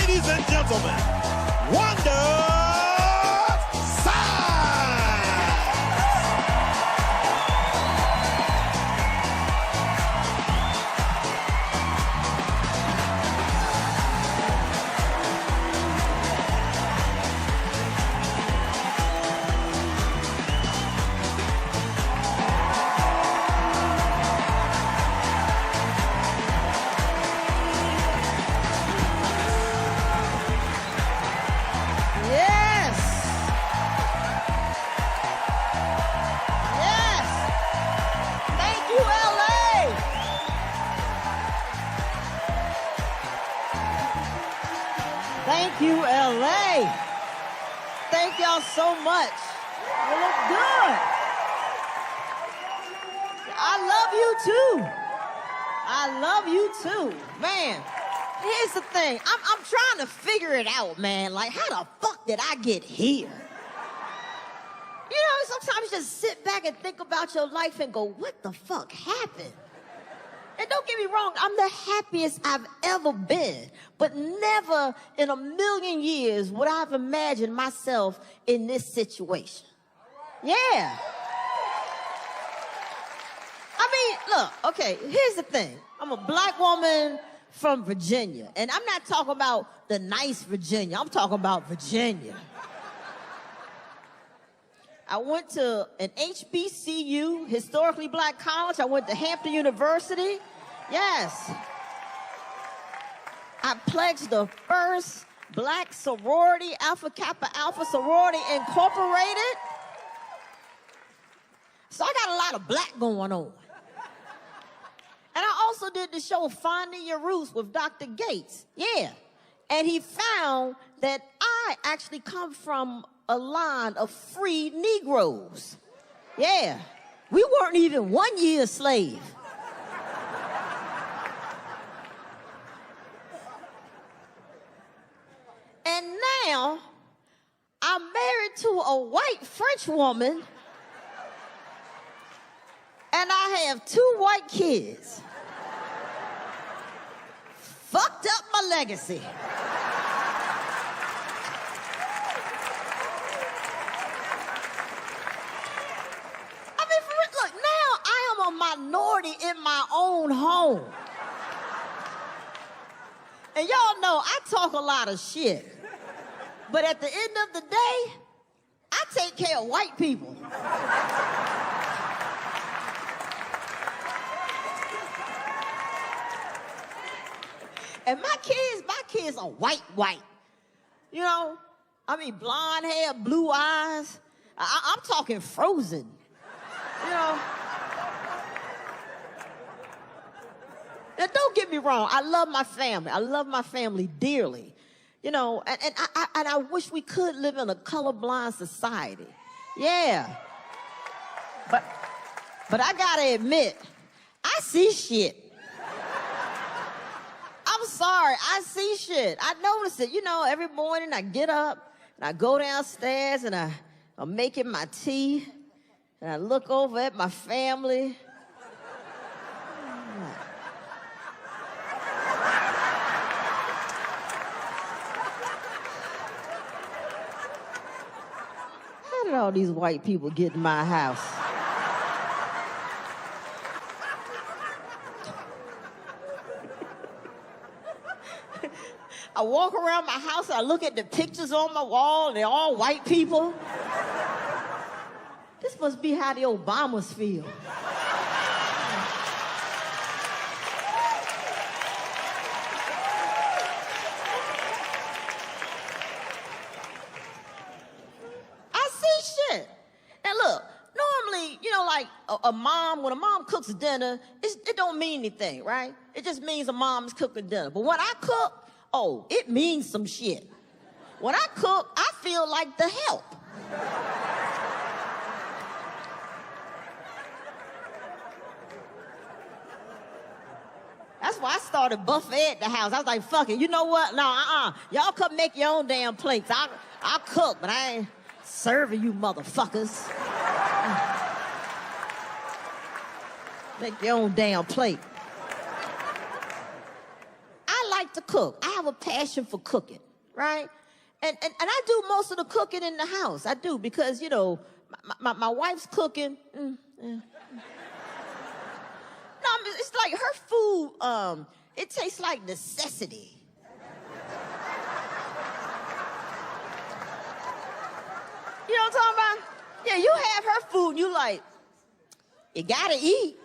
ladies and gentlemen, Wanda. Thank you, LA. Thank y'all so much. You look good. I love you too. I love you too. Man, here's the thing. I'm trying to figure it out, man. Like, how the fuck did I get here? You know, sometimes you just sit back and think about your life and go, what the fuck happened? And don't get me wrong, I'm the happiest I've ever been, but never in a million years would I have imagined myself in this situation. Yeah. I mean, look, okay, here's the thing. I'm a black woman from Virginia, and I'm not talking about the nice Virginia. I'm talking about Virginia. I went to an HBCU, historically black college. I went to Hampton University. Yes. I pledged the first black sorority, Alpha Kappa Alpha Sorority Incorporated. So I got a lot of black going on. And I also did the show Finding Your Roots with Dr. Gates. Yeah. And he found that I actually come from a line of free Negroes. Yeah. We weren't even 1 year slave. And now I'm married to a white French woman and I have 2 white kids. Fucked up my legacy. A minority in my own home. And y'all know I talk a lot of shit. But at the end of the day, I take care of white people. And my kids are white. You know, I mean, blonde hair, blue eyes. I'm talking Frozen. You know. Now, don't get me wrong. I love my family. I love my family dearly. You know, and I wish we could live in a colorblind society. Yeah. But I gotta admit, I see shit. I'm sorry, I see shit. I notice it. You know, every morning I get up and I go downstairs and I'm making my tea and I look over at my family. How did all these white people get in my house? I walk around my house and I look at the pictures on my wall and they're all white people. This must be how the Obamas feel. I see shit. Now look, normally, you know, like when a mom cooks dinner, it don't mean anything, right? It just means a mom's cooking dinner. But when I cook, oh, it means some shit. When I cook, I feel like the help. That's why I started buffet at the house. I was like, fuck it, you know what? No, y'all come make your own damn plates. I'll cook, but I ain't serving you motherfuckers. Make your own damn plate. I like to cook. I have a passion for cooking, right? And I do most of the cooking in the house. I do because, you know, my wife's cooking. No, it's like her food, it tastes like necessity. You know what I'm talking about? Yeah, you have her food and you like, you gotta eat.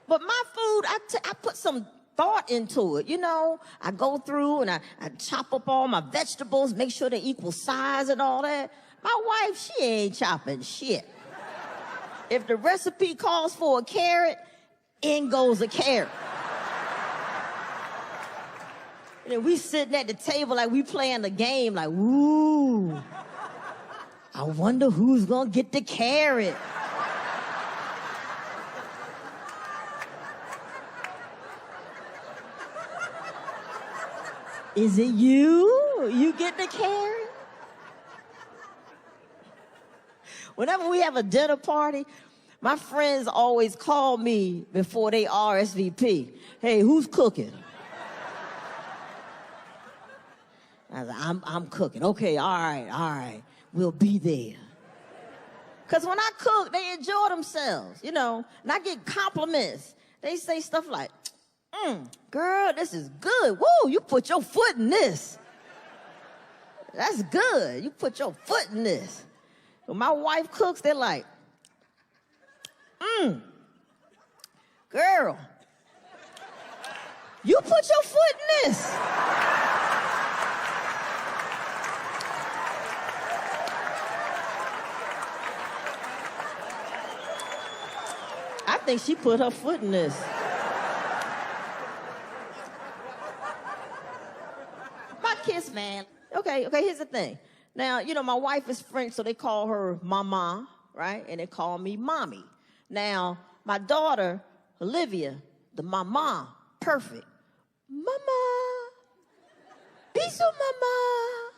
But my food, I put some thought into it, you know. I go through and I chop up all my vegetables, make sure they're equal size and all that. My wife, she ain't chopping shit. If the recipe calls for a carrot, in goes a carrot. And then we sitting at the table like we playing the game, like, ooh, I wonder who's gonna get the carrot. Is it you? You get the carrot? Whenever we have a dinner party, my friends always call me before they RSVP. Hey, who's cooking? I was like, I'm cooking. Okay, all right. We'll be there. Because when I cook, they enjoy themselves, you know, and I get compliments. They say stuff like, girl, this is good. Woo, you put your foot in this. That's good. You put your foot in this. When my wife cooks, they're like, girl, you put your foot in this. I think she put her foot in this. My kiss, man. Okay, here's the thing. Now, you know, my wife is French, so they call her mama, right? And they call me mommy. Now, my daughter, Olivia, the mama, perfect. Mama. Bisous, mama.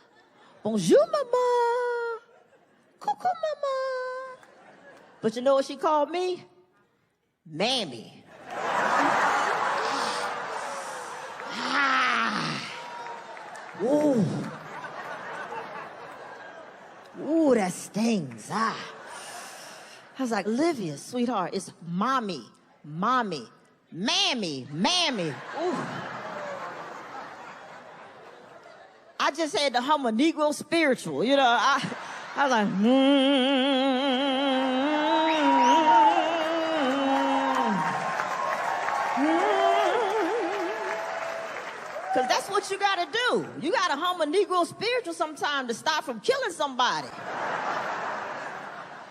Bonjour, mama. Coucou, mama. But you know what she called me? Mammy. Ooh. Ooh, that stings. I was like, Olivia, sweetheart, it's mommy, mammy. Ooh. I just had to hum a Negro spiritual, you know. I was like, Because that's what you got to do. You got to hum a Negro spiritual sometime to stop from killing somebody.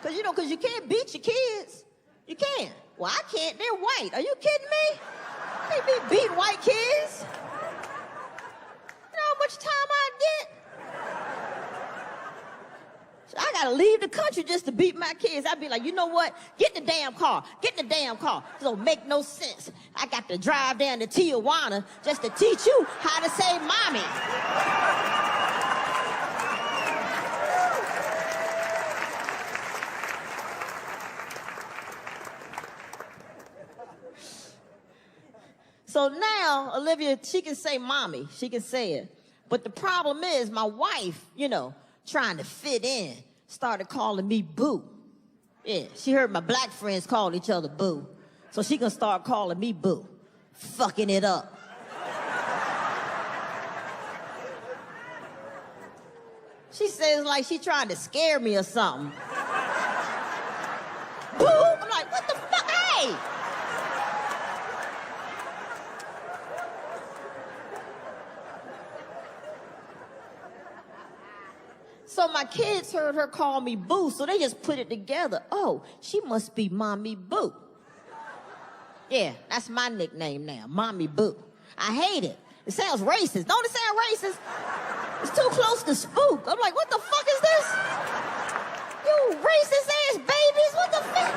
Because, you know, because you can't beat your kids. You can't. Well, I can't. They're white. Are you kidding me? They be beating white kids. You know how much time I get? So I got to leave the country just to beat my kids. I'd be like, you know what? Get in the damn car. Get in the damn car. It don't make no sense. I got to drive down to Tijuana just to teach you how to say mommy. So now, Olivia, she can say mommy. She can say it. But the problem is my wife, you know, trying to fit in, started calling me boo. Yeah, she heard my black friends call each other boo. So she gonna start calling me boo. Fucking it up. She says like she trying to scare me or something. Boo! I'm like, what the fuck? Hey! So my kids heard her call me Boo, so they just put it together. Oh, she must be Mommy Boo. Yeah, that's my nickname now, Mommy Boo. I hate it. It sounds racist. Don't it sound racist? It's too close to spook. I'm like, what the fuck is this? You racist ass babies, what the fuck?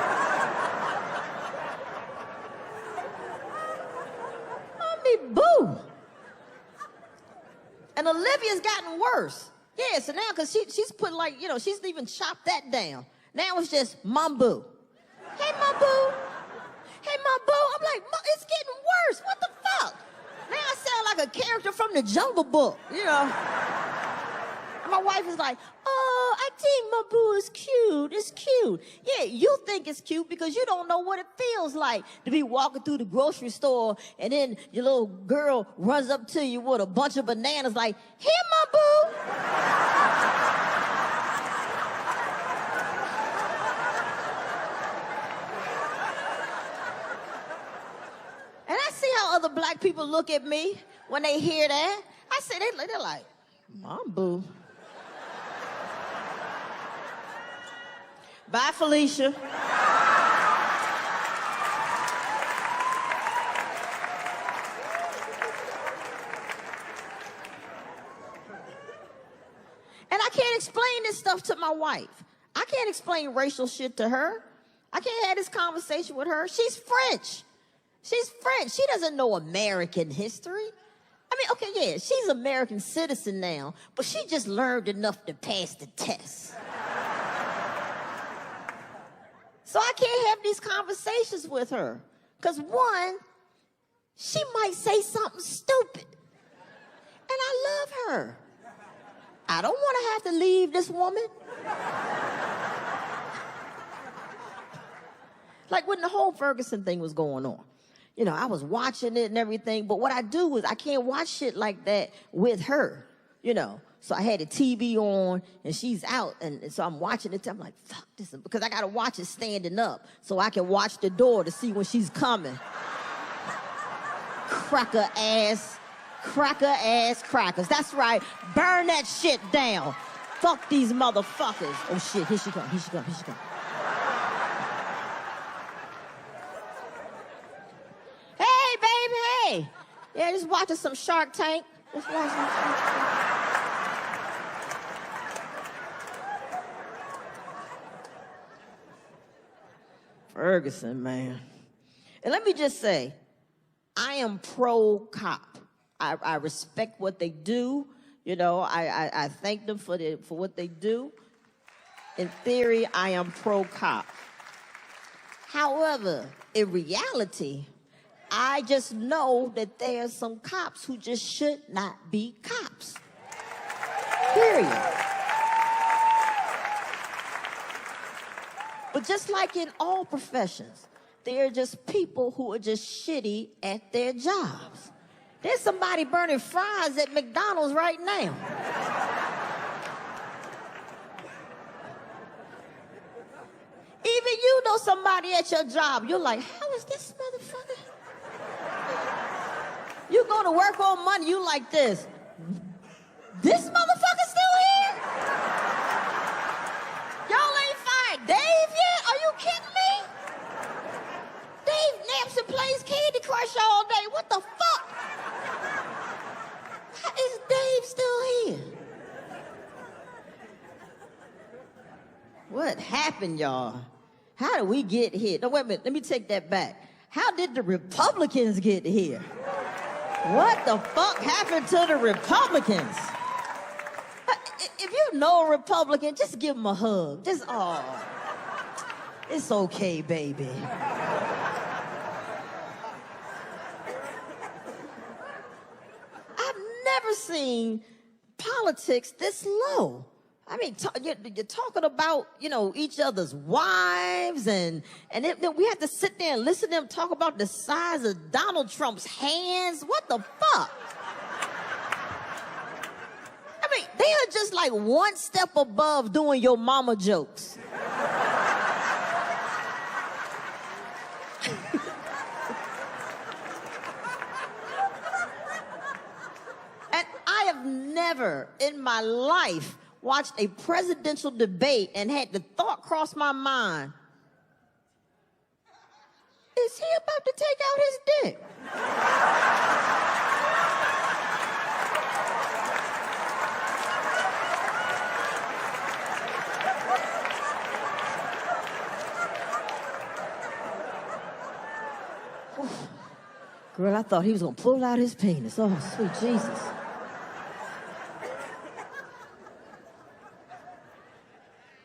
Mommy Boo. And Olivia's gotten worse. Yeah, so now, because she's put like, you know, she's even chopped that down. Now it's just Mum Boo. Hey, my boo. Hey, my boo. I'm like, it's getting worse. What the fuck? Now I sound like a character from the Jungle Book, you know. And my wife is like, oh, I think my boo is cute. It's cute. Yeah, you think it's cute because you don't know what it feels like to be walking through the grocery store and then your little girl runs up to you with a bunch of bananas like, here, my boo. And I see how other black people look at me when they hear that. I say, they're like, Mom, boo. Bye, Felicia. And I can't explain this stuff to my wife. I can't explain racial shit to her. I can't have this conversation with her. She's French. She's French. She doesn't know American history. I mean, okay, yeah, she's an American citizen now, but she just learned enough to pass the test. So I can't have these conversations with her. Because one, she might say something stupid. And I love her. I don't want to have to leave this woman. Like when the whole Ferguson thing was going on. You know, I was watching it and everything, but what I do is I can't watch shit like that with her, you know. So I had the TV on, and she's out, and so I'm watching it. I'm like, fuck this, because I got to watch it standing up so I can watch the door to see when she's coming. Cracker ass crackers. That's right. Burn that shit down. Fuck these motherfuckers. Oh, shit, here she comes. Hey, baby, hey. Yeah, just watching some Shark Tank. Just watching some Shark Tank. Ferguson, man. And let me just say, I am pro-cop. I respect what they do. You know, I thank them for what they do. In theory, I am pro-cop. However, in reality, I just know that there are some cops who just should not be cops. Period. But just like in all professions, there are just people who are just shitty at their jobs. There's somebody burning fries at McDonald's right now. Even you know somebody at your job. You're like, how is this motherfucker? You go to work on Monday, you like this. This motherfucker still here? Y'all ain't fired Dave yet? Are you kidding me? Dave naps and plays Candy Crush all day. What the fuck? How is Dave still here? What happened, y'all? How did we get here? No, wait a minute. Let me take that back. How did the Republicans get here? What the fuck happened to the Republicans? If you know a Republican, just give them a hug. Just, oh, it's okay, baby. I've never seen politics this low. I mean, you're talking about, you know, each other's wives, and then we have to sit there and listen to them talk about the size of Donald Trump's hands. What the fuck? I mean, they are just like one step above doing your mama jokes. And I have never in my life watched a presidential debate and had the thought cross my mind, is he about to take out his dick? Girl, I thought he was gonna pull out his penis. Oh, sweet Jesus.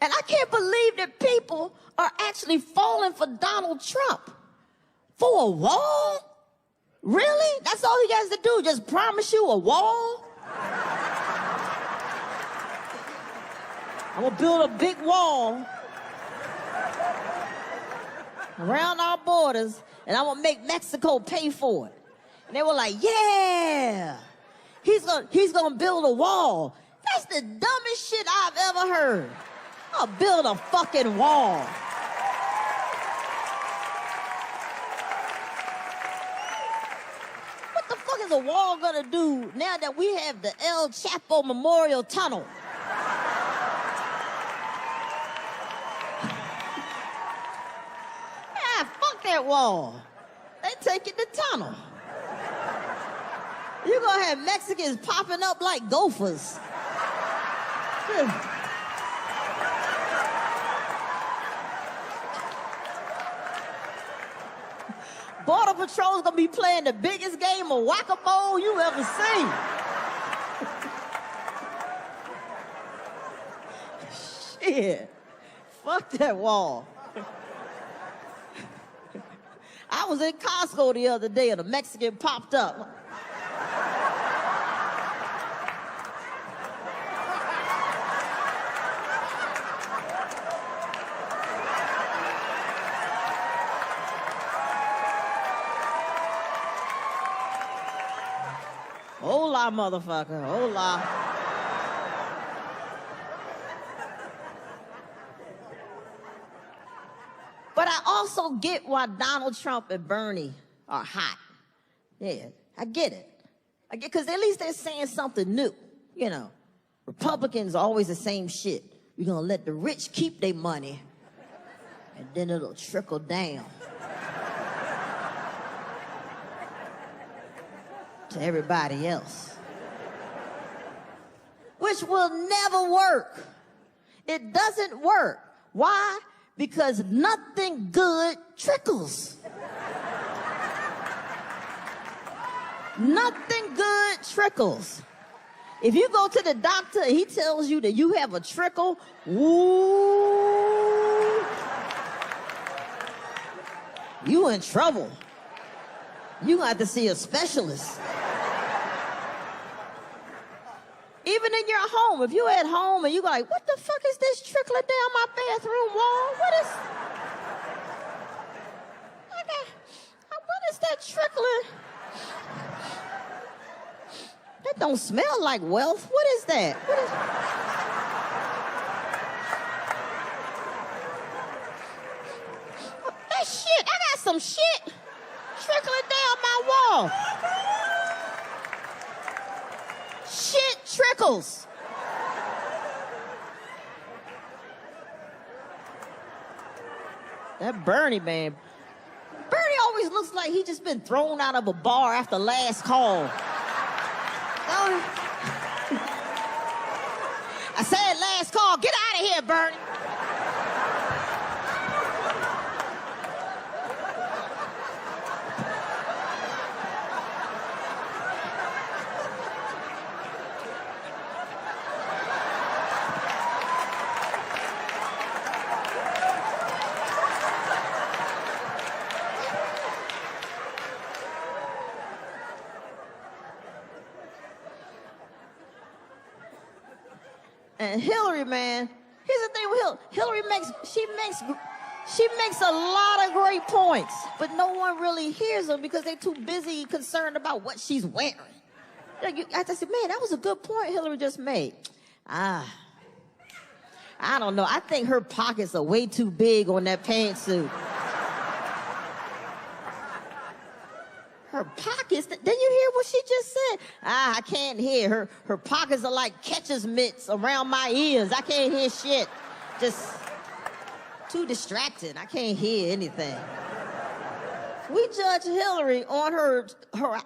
And I can't believe that people are actually actually falling for Donald Trump. For a wall? Really? That's all he has to do, just promise you a wall? I'm gonna build a big wall around our borders, and I'm gonna make Mexico pay for it. And they were like, yeah, he's gonna build a wall. That's the dumbest shit I've ever heard. I'll build a fucking wall. What the fuck is a wall gonna do now that we have the El Chapo Memorial Tunnel? Fuck that wall. They taking the tunnel. You're gonna have Mexicans popping up like gophers. Border Patrol's gonna be playing the biggest game of whack-a-mole you ever seen. Shit. Fuck that wall. I was in Costco the other day and a Mexican popped up. Hola, motherfucker. Hola. But I also get why Donald Trump and Bernie are hot. Yeah, I get it. I get, because at least they're saying something new. You know, Republicans are always the same shit. We're gonna let the rich keep their money, and then it'll trickle down to everybody else. Which will never work. It doesn't work. Why? Because nothing good trickles. Nothing good trickles. If you go to the doctor and he tells you that you have a trickle, ooh, you in trouble. You gonna have to see a specialist. Even in your home, if you're at home and you're like, what the fuck is this trickling down my bathroom wall? What is that trickling? That don't smell like wealth. What is that? That shit, I got some shit trickling down my wall. Shit trickles. That Bernie man. Bernie always looks like he just been thrown out of a bar after last call. I said last call. Get out of here, Bernie. And Hillary, man, here's the thing with Hillary. She makes a lot of great points, but no one really hears them because they're too busy concerned about what she's wearing. I said, man, that was a good point Hillary just made. I don't know. I think her pockets are way too big on that pantsuit. Her pockets, didn't you hear what she just said? I can't hear. Her pockets are like catcher's mitts around my ears. I can't hear shit. Just too distracted. I can't hear anything. We judge Hillary on her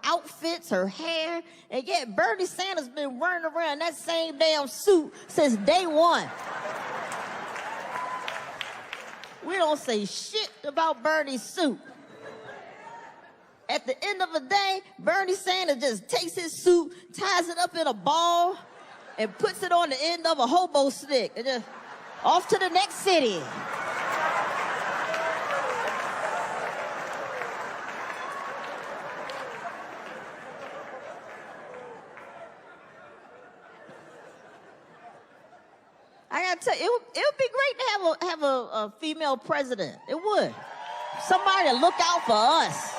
outfits, her hair, and yet Bernie Sanders been running around that same damn suit since day one. We don't say shit about Bernie's suit. At the end of the day, Bernie Sanders just takes his suit, ties it up in a ball, and puts it on the end of a hobo stick, and just off to the next city. I gotta tell you, it would be great to have a female president. It would. Somebody to look out for us.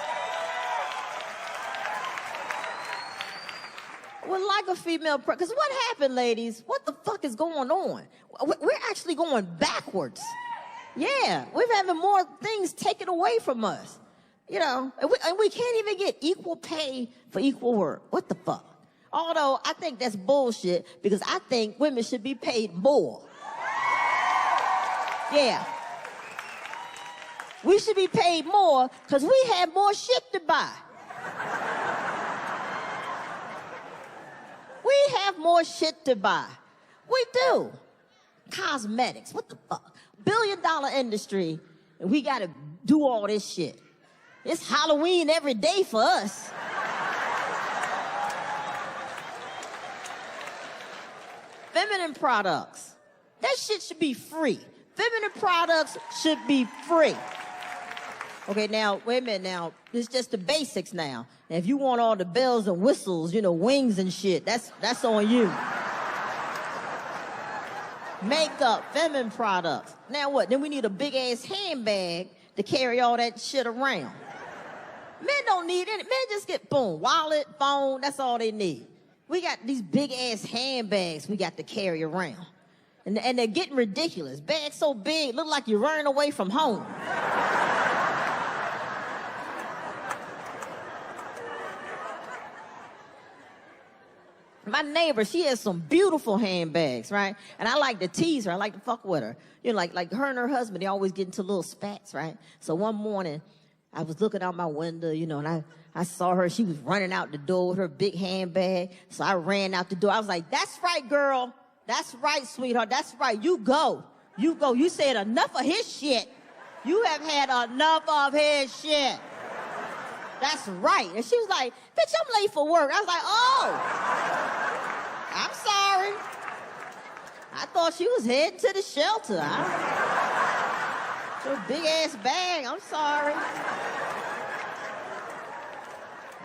Would like a female president. Because what happened, ladies? What the fuck is going on? We're actually going backwards. Yeah, we're having more things taken away from us. You know, and we can't even get equal pay for equal work. What the fuck? Although I think that's bullshit because I think women should be paid more. Yeah. We should be paid more because we have more shit to buy. We have more shit to buy. We do. Cosmetics, what the fuck? $1 billion industry, and we gotta do all this shit. It's Halloween every day for us. Feminine products. That shit should be free. Feminine products should be free. Okay, now, wait a minute now. It's just the basics now. And if you want all the bells and whistles, you know, wings and shit, that's on you. Makeup, feminine products. Now what? Then we need a big-ass handbag to carry all that shit around. Men don't need it. Men just get, boom, wallet, phone, that's all they need. We got these big-ass handbags we got to carry around. And they're getting ridiculous. Bags so big, look like you're running away from home. My neighbor, she has some beautiful handbags, right? And I like to tease her. I like to fuck with her. You know, like her and her husband, they always get into little spats, right? So one morning, I was looking out my window, you know, and I saw her. She was running out the door with her big handbag. So I ran out the door. I was like, that's right, girl. That's right, sweetheart. That's right. You go. You go. You said enough of his shit. You have had enough of his shit. That's right. And she was like, bitch, I'm late for work. I was like, oh. I'm sorry. I thought she was heading to the shelter. Her big ass bag. I'm sorry.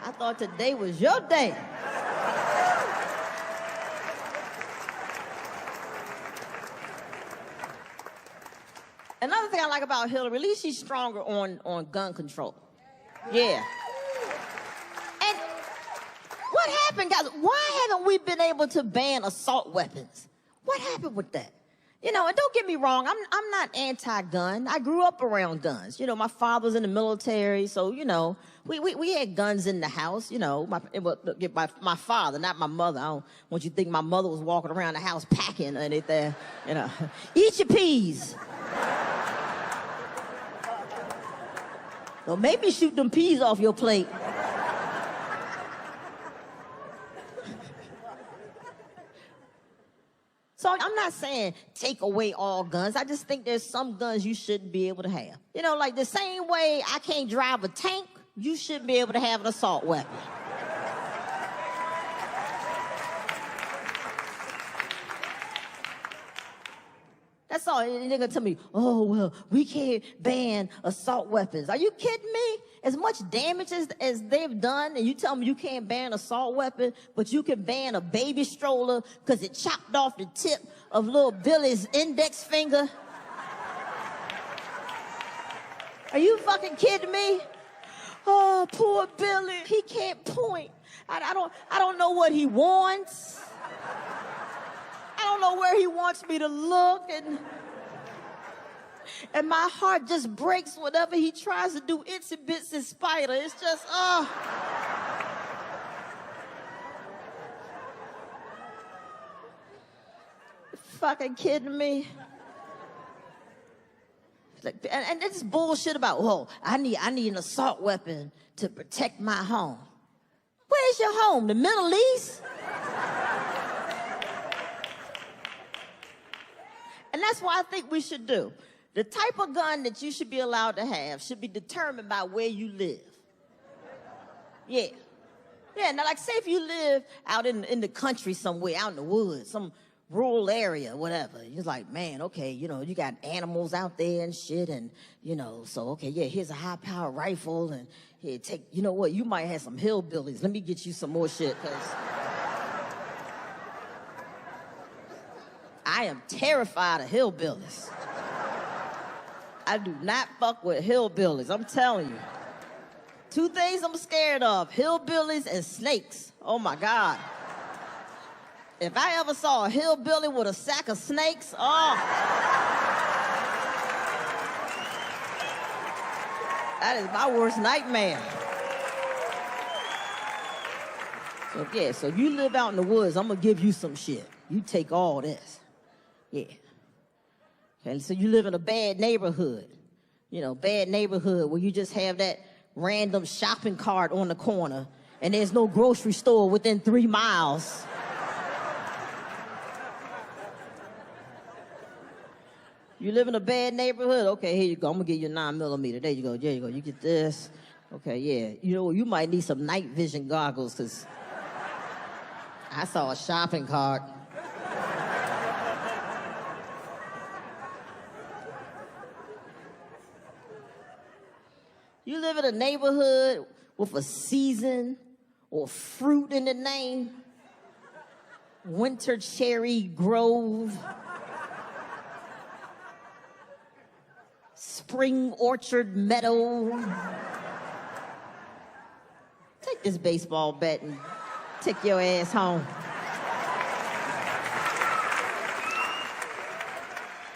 I thought today was your day. Another thing I like about Hillary, at least she's stronger on gun control. Yeah. And what happened, guys? Why haven't we been able to ban assault weapons? What happened with that? You know, and don't get me wrong, I'm not anti-gun. I grew up around guns. You know, my father was in the military, so, you know, we had guns in the house, you know. My father, not my mother. I don't want you to think my mother was walking around the house packing or anything, you know. Eat your peas. Well, maybe shoot them peas off your plate. So I'm not saying take away all guns. I just think there's some guns you shouldn't be able to have. You know, like the same way I can't drive a tank, you shouldn't be able to have an assault weapon. That's all. And they're gonna tell me, oh, well, we can't ban assault weapons. Are you kidding me? As much damage as they've done, and you tell me you can't ban assault weapon, but you can ban a baby stroller because it chopped off the tip of little Billy's index finger? Are you fucking kidding me? Oh, poor Billy. He can't point. I don't know what he wants. I don't know where he wants me to look, and my heart just breaks whenever he tries to do itsy bitsy spider. It's just, oh. Fucking kidding me? And this bullshit about, oh, I need an assault weapon to protect my home. Where's your home? The Middle East? And that's what I think we should do. The type of gun that you should be allowed to have should be determined by where you live. Yeah. Yeah, now like say if you live out in the country somewhere, out in the woods, some rural area, whatever. You're like, man, okay, you know, you got animals out there and shit, and, you know, so, okay, yeah, here's a high-powered rifle, and here, take, you know what, you might have some hillbillies. Let me get you some more shit, because I am terrified of hillbillies. I do not fuck with hillbillies, I'm telling you. Two things I'm scared of, hillbillies and snakes. Oh my God. If I ever saw a hillbilly with a sack of snakes, oh. That is my worst nightmare. So yeah, so you live out in the woods, I'm gonna give you some shit. You take all this. Yeah. Okay, so you live in a bad neighborhood. You know, bad neighborhood where you just have that random shopping cart on the corner and there's no grocery store within 3 miles. You live in a bad neighborhood? Okay, here you go. I'm gonna give you a 9mm. There you go, there you go. You get this. Okay, yeah. You know, you might need some night vision goggles because I saw a shopping cart. You live in a neighborhood with a season or fruit in the name. Winter Cherry Grove. Spring Orchard Meadow. Take this baseball bat and take your ass home.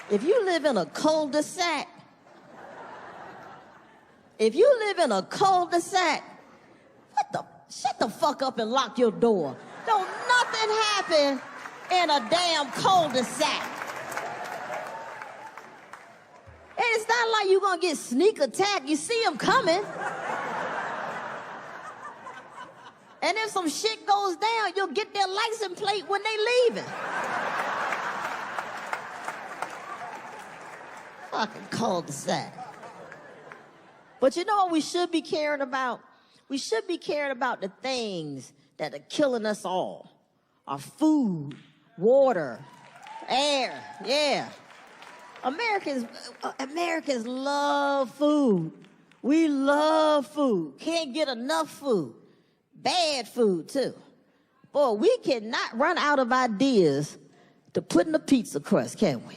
If you live in a cul-de-sac, shut the fuck up and lock your door. Don't nothing happen in a damn cul-de-sac. And it's not like you're gonna get sneak attacked. You see them coming. And if some shit goes down, you'll get their license plate when they leaving. Fucking cul-de-sac. But you know what we should be caring about? We should be caring about the things that are killing us all. Our food, water, air, yeah. Americans love food. We love food. Can't get enough food. Bad food, too. Boy, we cannot run out of ideas to put in a pizza crust, can we?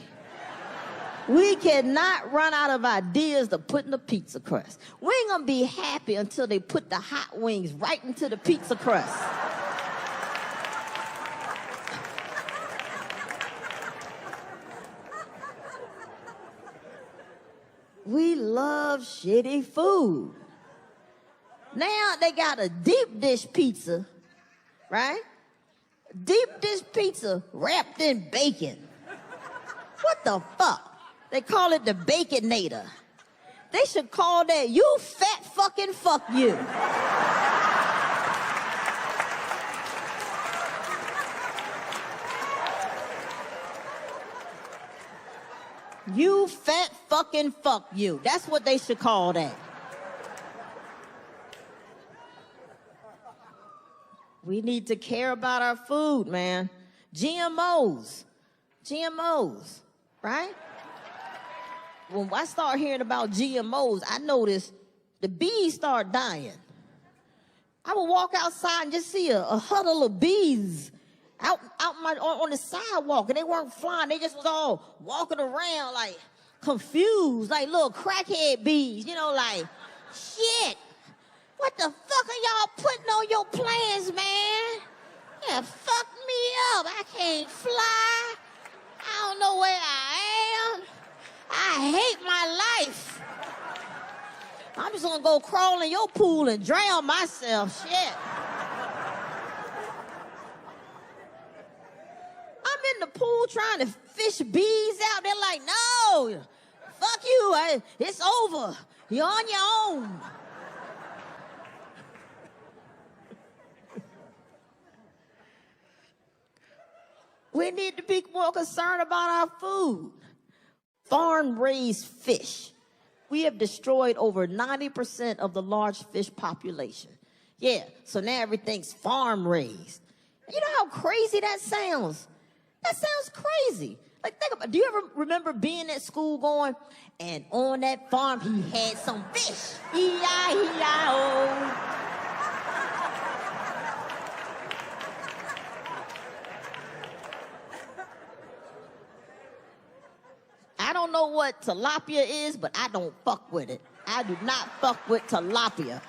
We cannot run out of ideas to put in a pizza crust. We ain't gonna be happy until they put the hot wings right into the pizza crust. We love shitty food. Now they got a deep dish pizza, right? Deep dish pizza wrapped in bacon. What the fuck? They call it the Baconator. They should call that you fat fucking fuck you. You fat fucking fuck you. That's what they should call that. We need to care about our food, man. GMOs, right? When I start hearing about GMOs, I noticed the bees start dying. I would walk outside and just see a huddle of bees out on the sidewalk, and they weren't flying. They just was all walking around like confused, like little crackhead bees, you know, like, shit, what the fuck are y'all putting on your plans, man? Yeah, fuck me up. I can't fly. I don't know where I am. I hate my life. I'm just gonna go crawl in your pool and drown myself, shit. I'm in the pool trying to fish bees out. They're like, no, fuck you, it's over. You're on your own. We need to be more concerned about our food. Farm-raised fish. We have destroyed over 90% of the large fish population. Yeah, so now everything's farm-raised. You know how crazy that sounds? That sounds crazy. Like, think about it. Do you ever remember being at school going, and on that farm he had some fish? E-I-E-I-O. what tilapia is, but I don't fuck with it. I do not fuck with tilapia.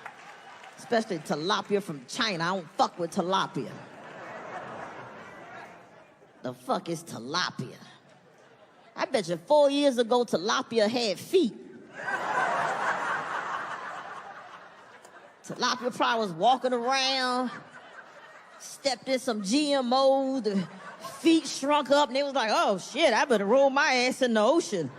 Especially tilapia from China. I don't fuck with tilapia. The fuck is tilapia? I bet you 4 years ago, tilapia had feet. Tilapia probably was walking around, stepped in some GMO, the feet shrunk up, and they was like, oh shit, I better roll my ass in the ocean.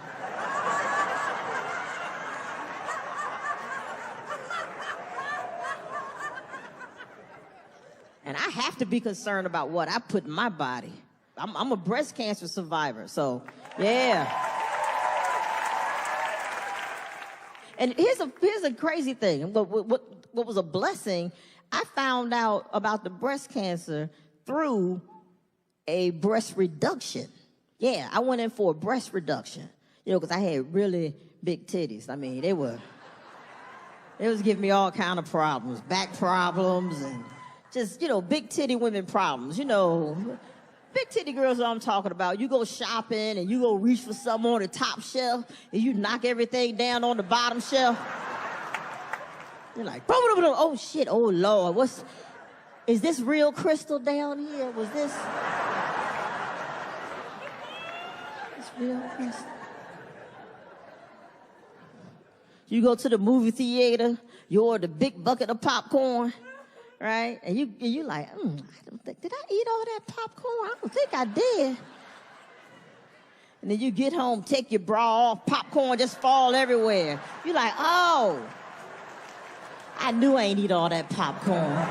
And I have to be concerned about what I put in my body. I'm a breast cancer survivor, so yeah. And here's a crazy thing. What was a blessing, I found out about the breast cancer through a breast reduction. Yeah, I went in for a breast reduction, because I had really big titties. I mean, they was giving me all kind of problems, back problems, and just, big titty women problems, Big titty girls, what I'm talking about. You go shopping and you go reach for something on the top shelf and you knock everything down on the bottom shelf. You're like, boom, boom, boom. Oh shit, oh Lord, is this real crystal down here? Was this real crystal? You go to the movie theater, you order the big bucket of popcorn. Right? And you like, I don't think, did I eat all that popcorn? I don't think I did. And then you get home, take your bra off, popcorn just fall everywhere. You're like, oh, I knew I ain't eat all that popcorn.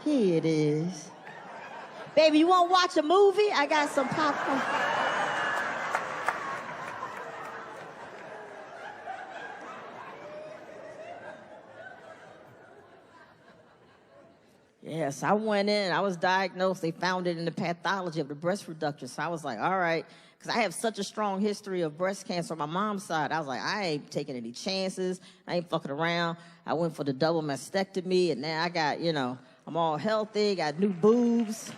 Here it is. Baby, you want to watch a movie? I got some popcorn. Yes, I went in, I was diagnosed, they found it in the pathology of the breast reduction. So I was like, all right, because I have such a strong history of breast cancer on my mom's side. I was like, I ain't taking any chances. I ain't fucking around. I went for the double mastectomy, and now I got, I'm all healthy, got new boobs.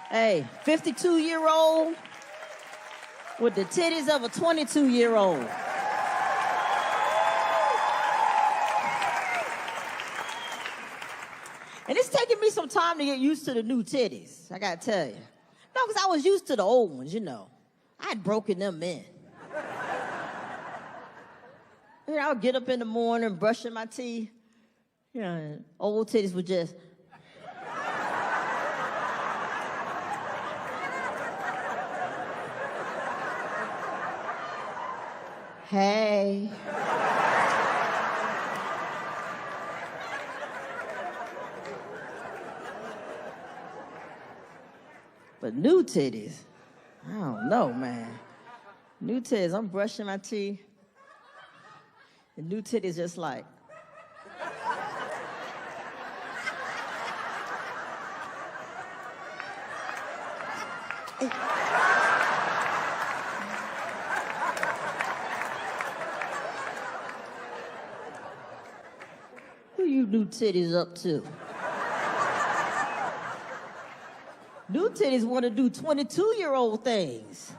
Hey, 52-year-old with the titties of a 22-year-old. And it's taking me some time to get used to the new titties, I gotta tell you. No, because I was used to the old ones, I'd broken them in. I would get up in the morning, brushing my teeth. Old titties would just... Hey. But new titties, I don't know, man. New titties, I'm brushing my teeth. And new titties just like. Who you new titties up to? New titties want to do 22-year-old things.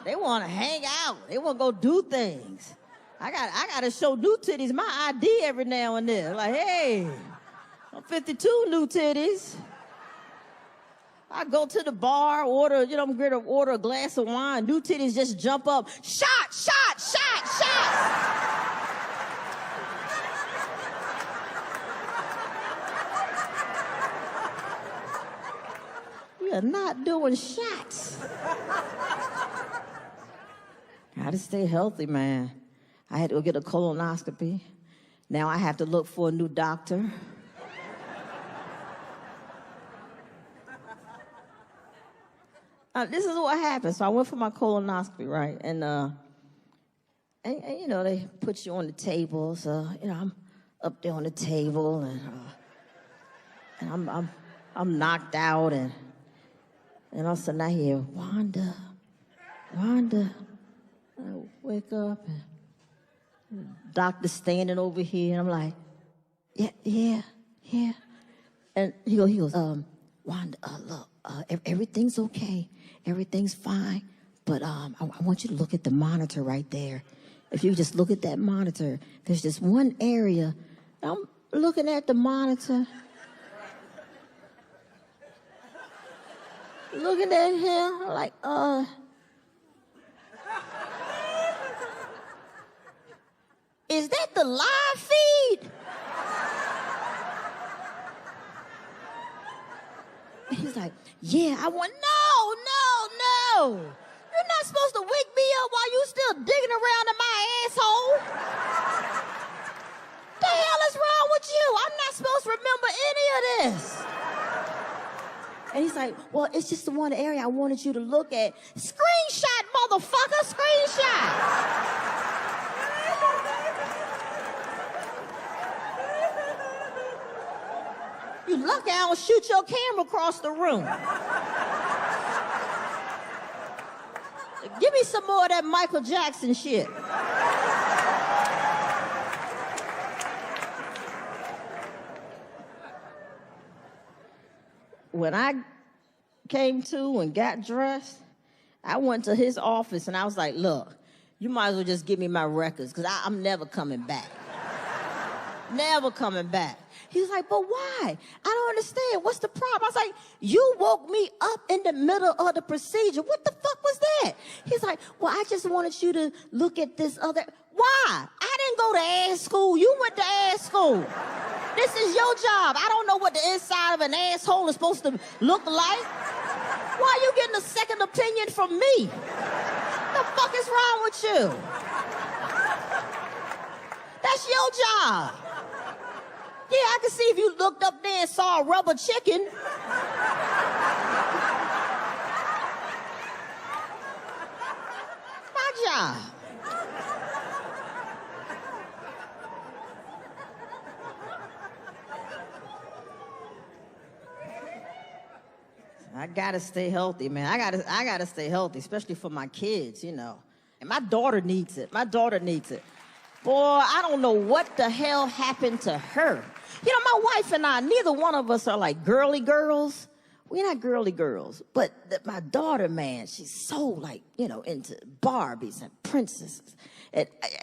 They want to hang out. They want to go do things. I got to show new titties my ID every now and then. Like, hey, I'm 52, new titties. I go to the bar, order, I'm going to order a glass of wine. New titties just jump up. Shot, shot, shot, shot. We are not doing shots. Gotta stay healthy, man. I had to go get a colonoscopy. Now I have to look for a new doctor. This is what happened. So I went for my colonoscopy, right? And they put you on the table. So, I'm up there on the table, and I'm knocked out, and all of a sudden I hear, Wanda. I wake up, and the doctor's standing over here, and I'm like, yeah. And he goes, Wanda, look, everything's okay. Everything's fine. But I want you to look at the monitor right there. If you just look at that monitor, there's this one area. I'm looking at the monitor. Looking at him, like, is that the live feed? He's like, yeah, I want, no. You're not supposed to wake me up while you still digging around in my asshole. The hell is wrong with you? I'm not supposed to remember any of this. And he's like, well, it's just the one area I wanted you to look at. Screenshot, motherfucker, screenshot. You lucky I don't shoot your camera across the room. Give me some more of that Michael Jackson shit. When I came to and got dressed, I went to his office and I was like, look, you might as well just give me my records because I'm never coming back. Never coming back. He was like, but why? I don't understand. What's the problem? I was like, you woke me up in the middle of the procedure. What the fuck was that? He's like, well, I just wanted you to look at this other. Why? I didn't go to ass school. You went to ass school. This is your job. I don't know what the inside of an asshole is supposed to look like. Why are you getting a second opinion from me? The fuck is wrong with you? That's your job. Yeah, I can see if you looked up there and saw a rubber chicken. My job. I gotta stay healthy, man. I gotta stay healthy, especially for my kids, you know. And my daughter needs it. Boy, I don't know what the hell happened to her. You know, my wife and I, neither one of us are like girly girls. We're not girly girls. But my daughter, man, she's so like, you know, into Barbies and princesses.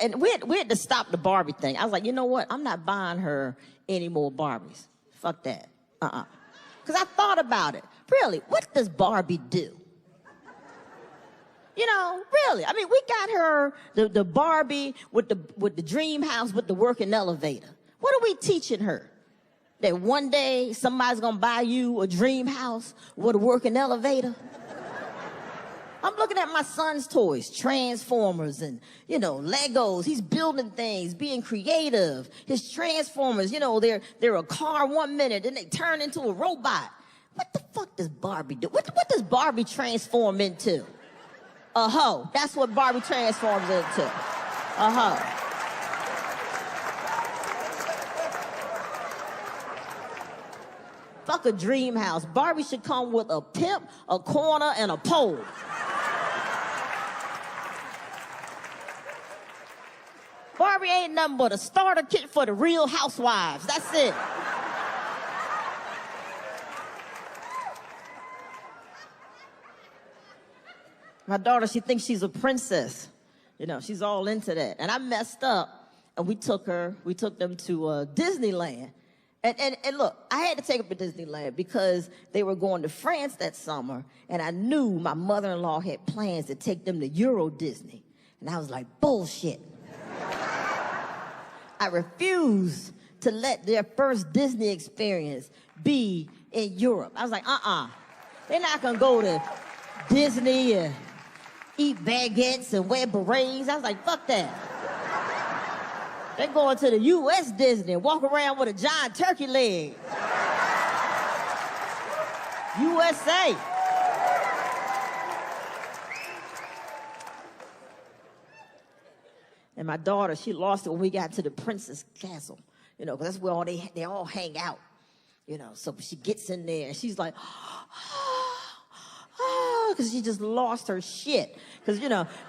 And we had to stop the Barbie thing. I was like, you know what? I'm not buying her any more Barbies. Fuck that. Because I thought about it. Really, what does Barbie do? You know, really. I mean, we got her the Barbie with the dream house with the working elevator. What are we teaching her? That one day somebody's gonna buy you a dream house with a working elevator? I'm looking at my son's toys, Transformers and, you know, Legos. He's building things, being creative. His Transformers, you know, they're a car 1 minute, then they turn into a robot. What the fuck does Barbie do? What does Barbie transform into? A hoe. That's what Barbie transforms into. A hoe. Fuck a dream house. Barbie should come with a pimp, a corner, and a pole. Barbie ain't nothing but a starter kit for the Real Housewives. That's it. My daughter, she thinks she's a princess. You know, she's all into that. And I messed up, and we took them to Disneyland. And look, I had to take them to Disneyland because they were going to France that summer, and I knew my mother-in-law had plans to take them to Euro Disney. And I was like, bullshit. I refused to let their first Disney experience be in Europe. I was like, they're not gonna go to Disney and eat baguettes and wear berets. I was like, fuck that. They're going to the U.S. Disney and walk around with a giant turkey leg. USA. And my daughter, she lost it when we got to the Princess Castle, you know, because that's where they all hang out, you know. So she gets in there and she's like, oh, because she just lost her shit. Because,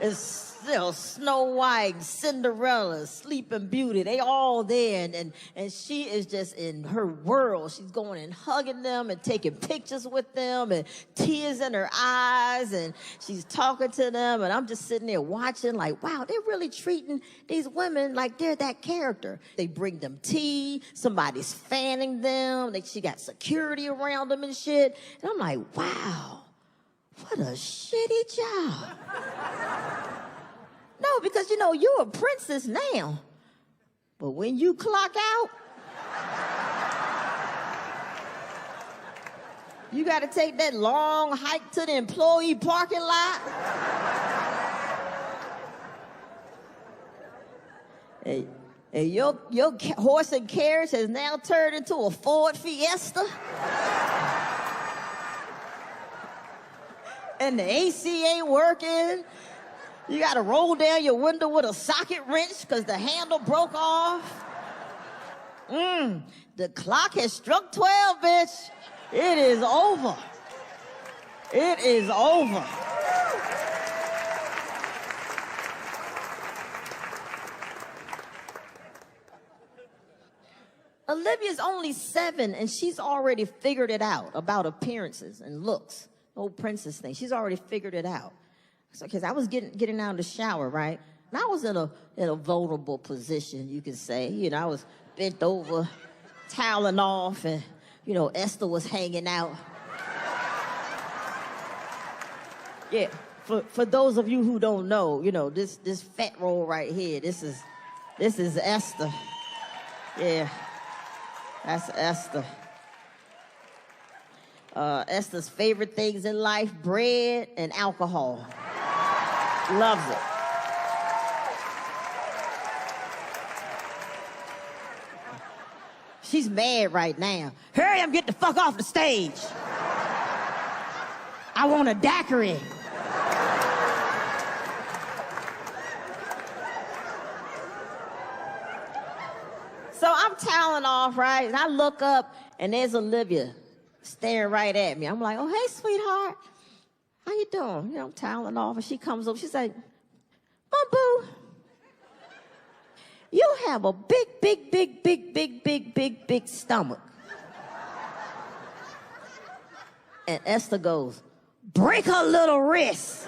it's Snow White, Cinderella, Sleeping Beauty. They all there, and she is just in her world. She's going and hugging them and taking pictures with them and tears in her eyes, and she's talking to them, and I'm just sitting there watching like, wow, they're really treating these women like they're that character. They bring them tea, somebody's fanning them, she got security around them and shit, and I'm like, wow, what a shitty job. No, because, you're a princess now. But when you clock out, you got to take that long hike to the employee parking lot. And your horse and carriage has now turned into a Ford Fiesta. And the AC ain't working. You got to roll down your window with a socket wrench because the handle broke off. The clock has struck 12, bitch. It is over. It is over. Olivia's only 7, and she's already figured it out about appearances and looks. The whole princess thing. She's already figured it out. So, because I was getting out of the shower, right? And I was in a vulnerable position, you could say. I was bent over, toweling off, and, Esther was hanging out. Yeah, for those of you who don't know, this fat roll right here, this is Esther. Yeah, that's Esther. Esther's favorite things in life, bread and alcohol. Loves it. She's mad right now. Hurry up, get the fuck off the stage. I want a daiquiri. So I'm toweling off, right? And I look up, and there's Olivia staring right at me. I'm like, oh, hey, sweetheart. How you doing? I'm toweling off, and she comes over. She's like, Mom, boo, you have a big stomach. And Esther goes, break her little wrist.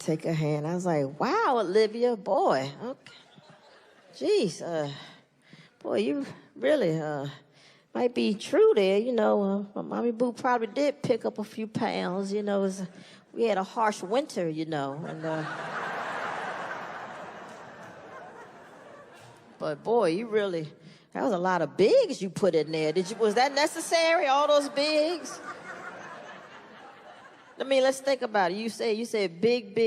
Take her hand. I was like, wow, Olivia, boy. Okay. Jeez, boy, you really might be true there. Mommy Boo probably did pick up a few pounds. We had a harsh winter, and but boy, that was a lot of bigs you put in there. Was that necessary, all those bigs? Let's think about it. You said big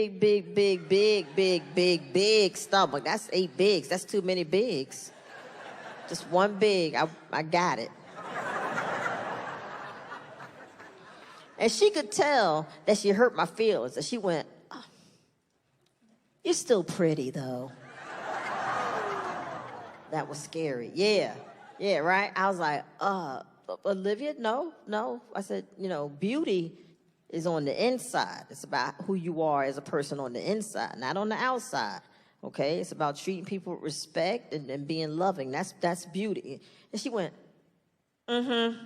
stomach. That's 8 bigs. That's too many bigs. Just one big. I got it. And she could tell that she hurt my feelings. And she went, oh, you're still pretty, though. That was scary. Yeah, right? I was like, Olivia, no. I said, beauty is on the inside. It's about who you are as a person on the inside, not on the outside, okay? It's about treating people with respect and being loving. That's beauty. And she went, and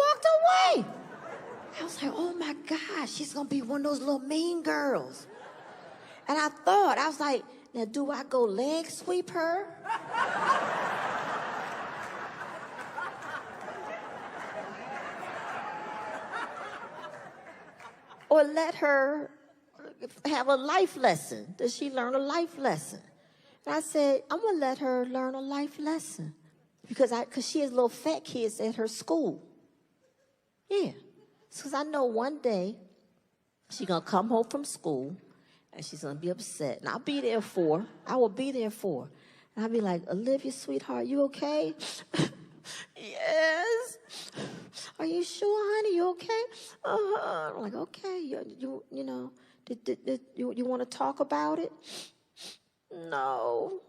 walked away. I was like, oh my gosh, she's gonna be one of those little mean girls. And I was like, now do I go leg sweep her? Or let her have a life lesson? Does she learn a life lesson? And I said, I'm going to let her learn a life lesson. Because she has little fat kids at her school. Yeah. Because I know one day she's going to come home from school and she's going to be upset. And I'll be there for her. I will be there for her. And I'll be like, Olivia, sweetheart, you okay? Yes. Are you sure, honey? You okay? I'm like, okay. You know, You want to talk about it? No.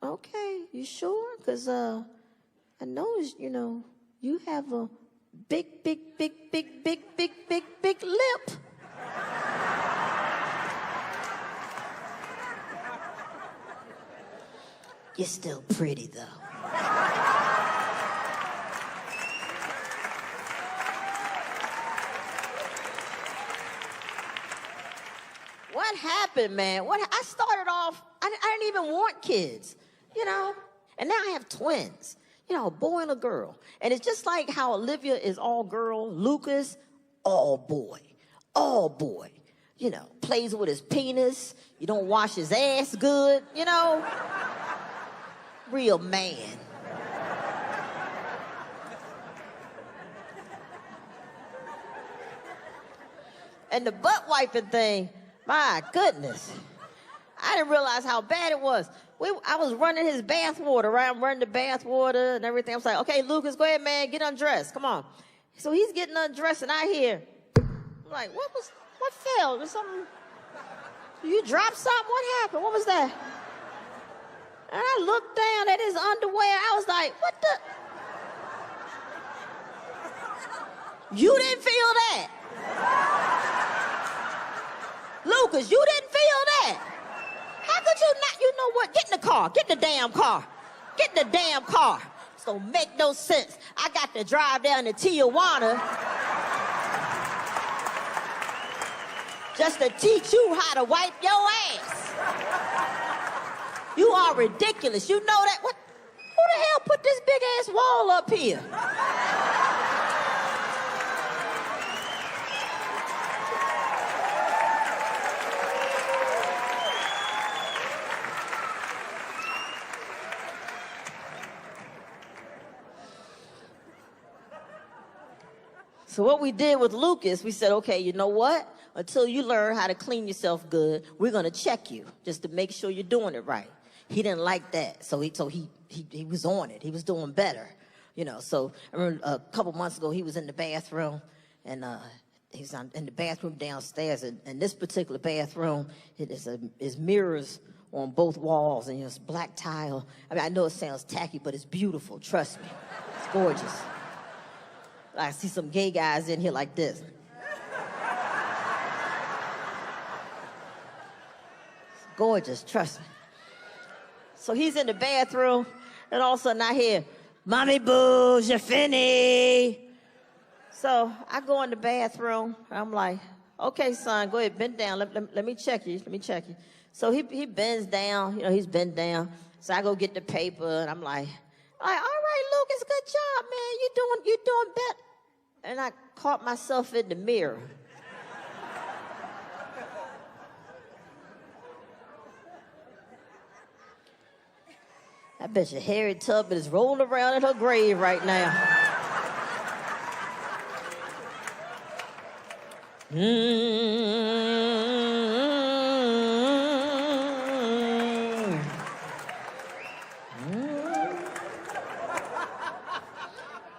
Okay, you sure? Because I know, you have a big lip. You're still pretty, though. What happened, man? I started off, I didn't even want kids, And now I have twins, a boy and a girl. And it's just like how Olivia is all girl, Lucas, all boy. All boy. Plays with his penis. You don't wash his ass good, Real man. And the butt wiping thing, my goodness. I didn't realize how bad it was. I was running his bath water, right? I'm running the bath water and everything. I was like, okay, Lucas, go ahead, man, get undressed. Come on. So he's getting undressed, and I hear, I'm like, what fell? Did something, you dropped something? What happened? What was that? And I looked down at his underwear. I was like, what the? You didn't feel that? Lucas, you didn't feel that? How could you not? You know what? Get in the car. Get in the damn car. Get in the damn car. This don't make no sense. I got to drive down to Tijuana just to teach you how to wipe your ass. You are ridiculous. You know that? What? Who the hell put this big ass wall up here? So what we did with Lucas, we said, okay, you know what? Until you learn how to clean yourself good, we're going to check you just to make sure you're doing it right. He didn't like that, so he was on it. He was doing better, So I remember a couple months ago, he was in the bathroom, and he's in the bathroom downstairs. And this particular bathroom, is mirrors on both walls, and it's black tile. I mean, I know it sounds tacky, but it's beautiful. Trust me, it's gorgeous. I see some gay guys in here like this. It's gorgeous, trust me. So he's in the bathroom, and all of a sudden I hear, "Mommy boo, je finis." So I go in the bathroom, and I'm like, okay, son, go ahead, bend down. Let me check you. Let me check you. So he bends down, he's bent down. So I go get the paper, and I'm like, all right, Lucas, good job, man. You're doing better. And I caught myself in the mirror. I bet your Harriet Tubman is rolling around in her grave right now.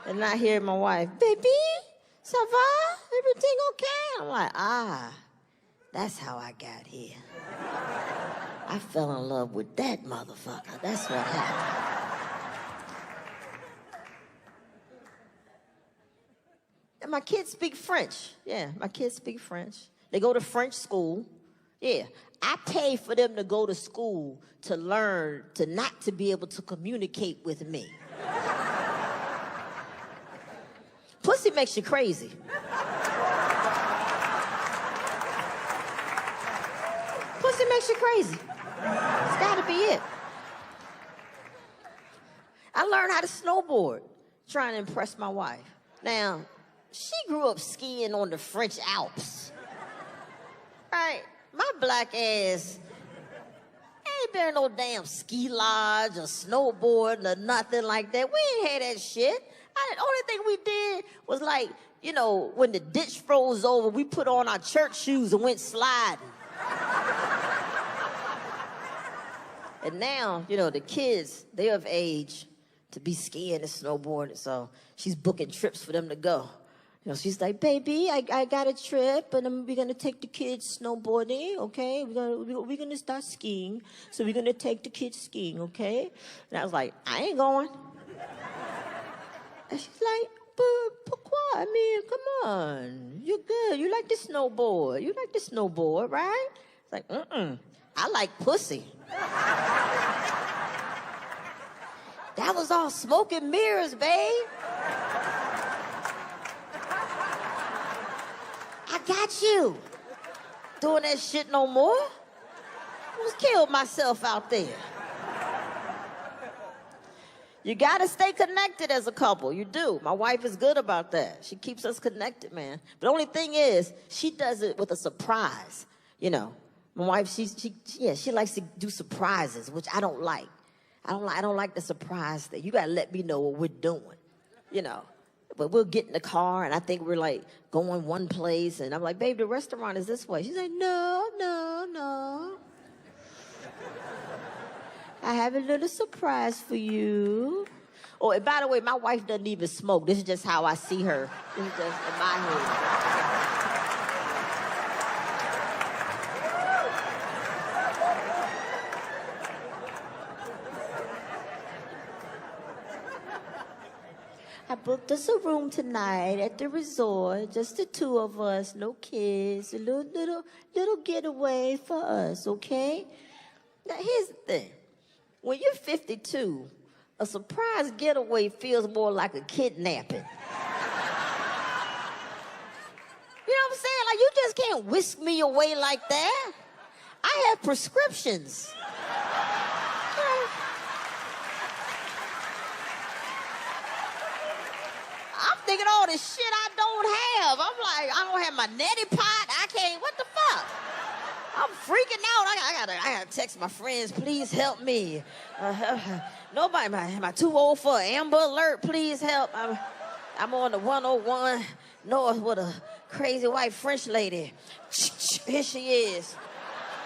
And I hear my wife, "Baby, ça va? Everything okay?" I'm like, that's how I got here. I fell in love with that motherfucker. That's what happened. And my kids speak French. Yeah, my kids speak French. They go to French school. Yeah, I pay for them to go to school to learn to not to be able to communicate with me. Pussy makes you crazy. Pussy makes you crazy. It's gotta be it. I learned how to snowboard trying to impress my wife. Now, she grew up skiing on the French Alps. Right? My black ass ain't been in no damn ski lodge or snowboarding or nothing like that. We ain't had that shit. The only thing we did was like, when the ditch froze over, we put on our church shoes and went sliding. And now, the kids, they're of age to be skiing and snowboarding, so she's booking trips for them to go. She's like, baby, I got a trip, and we're going to take the kids snowboarding, okay? We're gonna start skiing, so we're going to take the kids skiing, okay? And I was like, I ain't going. And she's like, but pourquoi? I mean, come on. You're good. You like the snowboard. You like the snowboard, right? It's like, I like pussy. That was all smoke and mirrors, babe. I got you. Doing that shit no more. I almost killed myself out there. You gotta stay connected as a couple. You do. My wife is good about that. She keeps us connected, man. But the only thing is, she does it with a surprise. My wife, she likes to do surprises, which I don't like. I don't like the surprise thing. You gotta let me know what we're doing, But we'll get in the car, and I think we're like going one place, and I'm like, babe, the restaurant is this way. She's like, no. I have a little surprise for you. Oh, and by the way, my wife doesn't even smoke. This is just how I see her. This is just in my head. I booked us a room tonight at the resort, just the two of us, no kids, a little getaway for us, okay? Now, here's the thing. When you're 52, a surprise getaway feels more like a kidnapping. You know what I'm saying? Like, you just can't whisk me away like that. I have prescriptions. I'm thinking all this shit I don't have. I'm like, I don't have my neti pot. I can't, what the fuck? I'm freaking out. I gotta text my friends, please help me. Nobody, am I too old for an Amber Alert? Please help. I'm on the 101 North with a crazy white French lady. Here she is.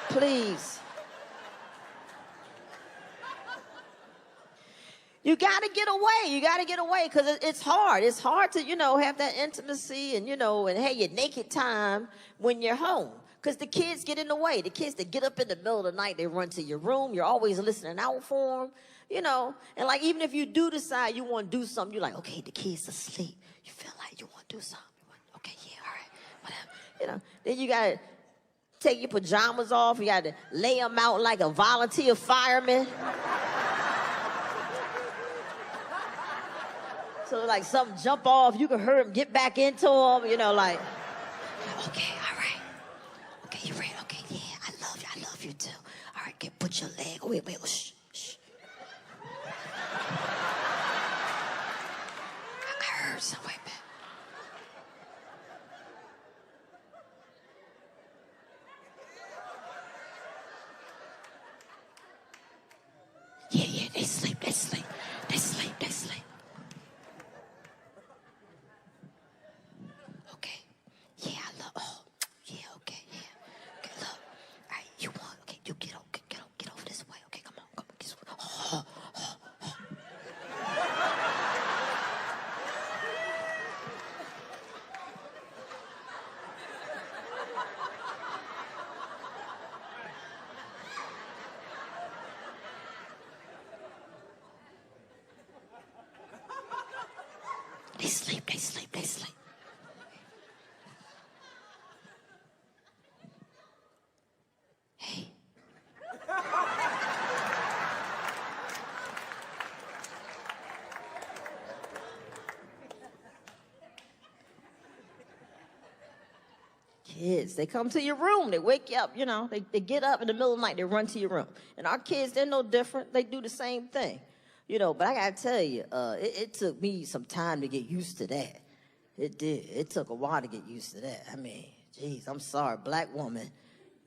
Please. You gotta get away, because it's hard. It's hard to, have that intimacy and, and have your naked time when you're home. Because the kids get in the way. The kids that get up in the middle of the night, they run to your room. You're always listening out for them, And like, even if you do decide you want to do something, you're like, okay, the kids are asleep. You feel like you want to do something. Okay, yeah, all right, whatever. Then you got to take your pajamas off. You got to lay them out like a volunteer fireman. So like something jump off, you can hurt them, get back into them, like, okay, all right. Okay, you ready? Okay, yeah, I love you too. All right, put your leg, wait, shh. I heard somewhere back. Yeah, they sleep. They sleep. Hey. Kids, they come to your room, they wake you up, they get up in the middle of the night, they run to your room. And our kids, they're no different. They do the same thing. But I gotta tell you, it took me some time to get used to that. It did. It took a while to get used to that. I mean, geez, I'm sorry, black woman.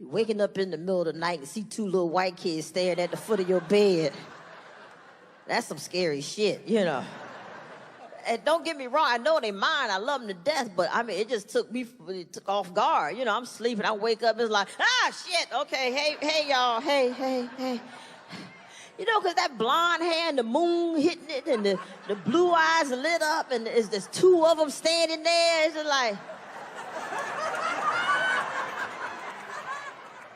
You waking up in the middle of the night and see two little white kids staring at the foot of your bed. That's some scary shit, And don't get me wrong, I know they mine. I love them to death, but I mean, it took off guard. I'm sleeping. I wake up, it's like, shit. Okay, hey, y'all. Hey. You know, because that blonde hair and the moon hitting it and the blue eyes lit up and there's two of them standing there. It's just like,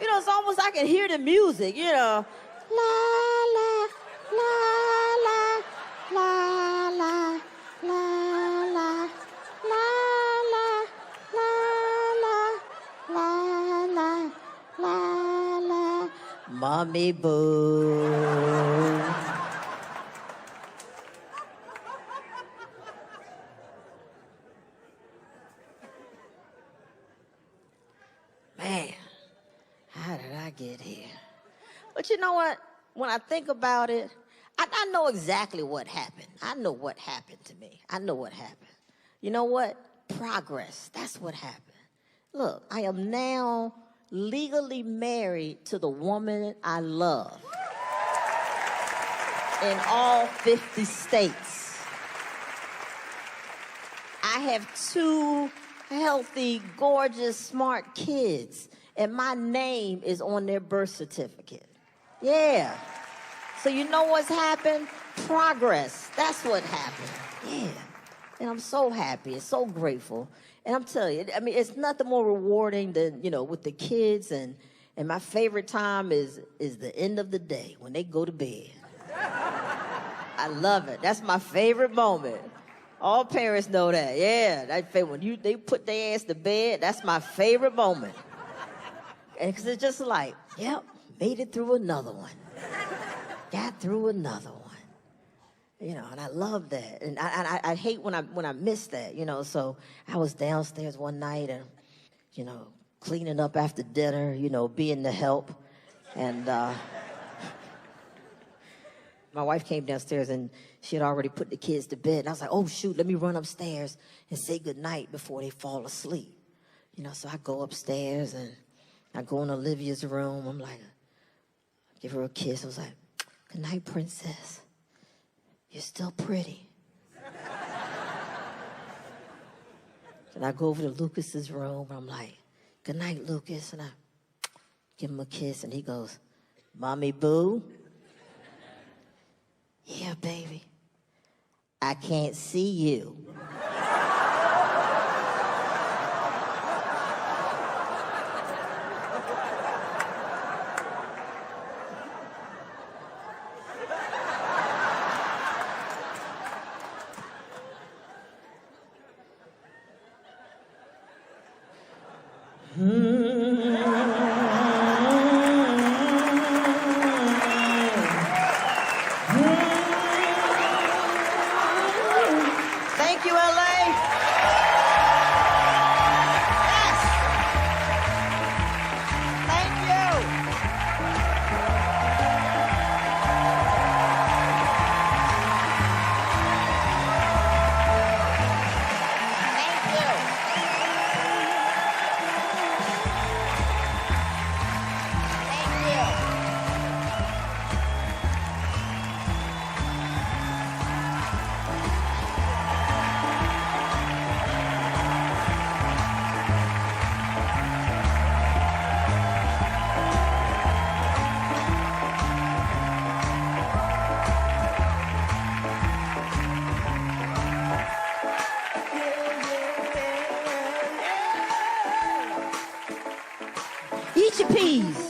you know, it's almost I can hear the music, you know. La, la, la, la, la, la, la, la, la, la, la, la, la, la, la, Mommy Boo. Man, how did I get here? But you know what? When I think about it, I know exactly what happened. I know what happened to me. I know what happened. You know what? Progress. That's what happened. Look, I am now legally married to the woman I love in all 50 states. I have 2 healthy, gorgeous, smart kids, and my name is on their birth certificate. Yeah. So you know what's happened? Progress. That's what happened. Yeah. And I'm so happy and so grateful. And I'm telling you, I mean, it's nothing more rewarding than, you know, with the kids. And my favorite time is the end of the day when they go to bed. I love it. That's my favorite moment. All parents know that. Yeah. When they put their ass to bed, that's my favorite moment. And because it's just like, yep, made it through another one. Got through another one. You know, and I love that. And I hate when I miss that, you know. So I was downstairs one night and, you know, cleaning up after dinner, you know, being the help. And my wife came downstairs and she had already put the kids to bed. And I was like, oh, shoot, let me run upstairs and say goodnight before they fall asleep. You know, so I go upstairs and I go in Olivia's room. I'm like, give her a kiss. I was like, good night, princess. You're still pretty. And I go over to Lucas's room. And I'm like, good night, Lucas. And I give him a kiss. And he goes, Mommy Boo? Yeah, baby. I can't see you. Thank you, LA. Yes. Thank you. Thank you. Thank you. Eat your peas.